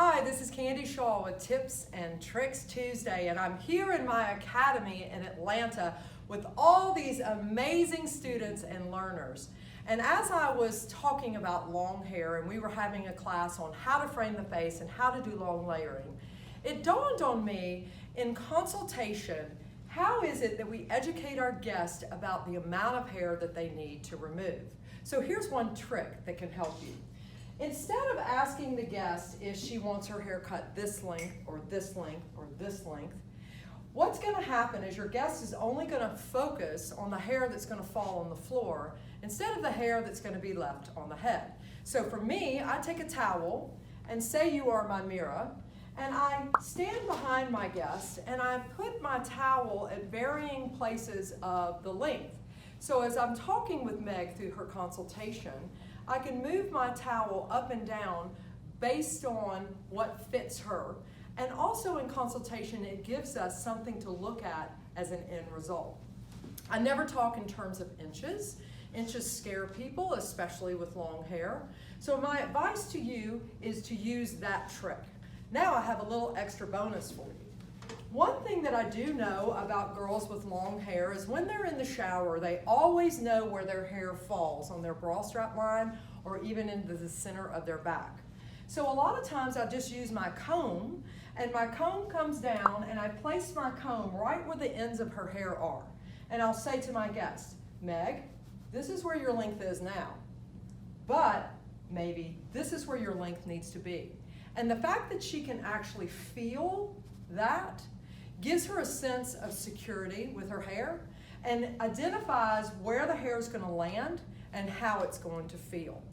Hi, this is Candy Shaw with Tips and Tricks Tuesday, and I'm here in my academy in Atlanta with all these amazing students and learners. And as I was talking about long hair and we were having a class on how to frame the face and how to do long layering, it dawned on me in consultation, how is it that we educate our guests about the amount of hair that they need to remove? So here's one trick that can help you. Instead of asking the guest if she wants her hair cut this length or this length or this length, what's going to happen is your guest is only going to focus on the hair that's going to fall on the floor instead of the hair that's going to be left on the head. So for me, I take a towel and say you are my mirror, and I stand behind my guest and I put my towel at varying places of the length. So as I'm talking with Meg through her consultation, I can move my towel up and down based on what fits her. And also in consultation, it gives us something to look at as an end result. I never talk in terms of inches. Inches scare people, especially with long hair. So my advice to you is to use that trick. Now I have a little extra bonus for you. One thing that I do know about girls with long hair is when they're in the shower, they always know where their hair falls on their bra strap line or even into the center of their back. So a lot of times I just use my comb, and my comb comes down and I place my comb right where the ends of her hair are. And I'll say to my guest, Meg, this is where your length is now, but maybe this is where your length needs to be. And the fact that she can actually feel that gives her a sense of security with her hair and identifies where the hair is going to land and how it's going to feel.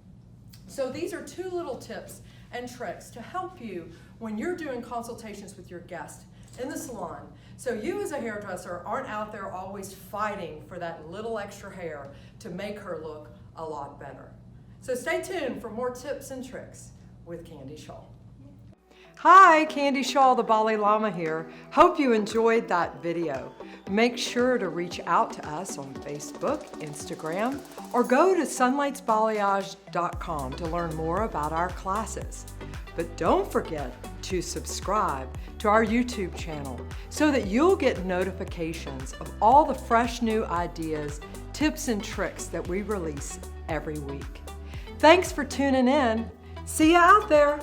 So these are two little tips and tricks to help you when you're doing consultations with your guest in the salon, so you as a hairdresser aren't out there always fighting for that little extra hair to make her look a lot better. So stay tuned for more tips and tricks with Candy Shaw. Hi, Candy Shaw, the Balay Lama here. Hope you enjoyed that video. Make sure to reach out to us on Facebook, Instagram, or go to sunlightsbalayage.com to learn more about our classes. But don't forget to subscribe to our YouTube channel so that you'll get notifications of all the fresh new ideas, tips, and tricks that we release every week. Thanks for tuning in. See you out there.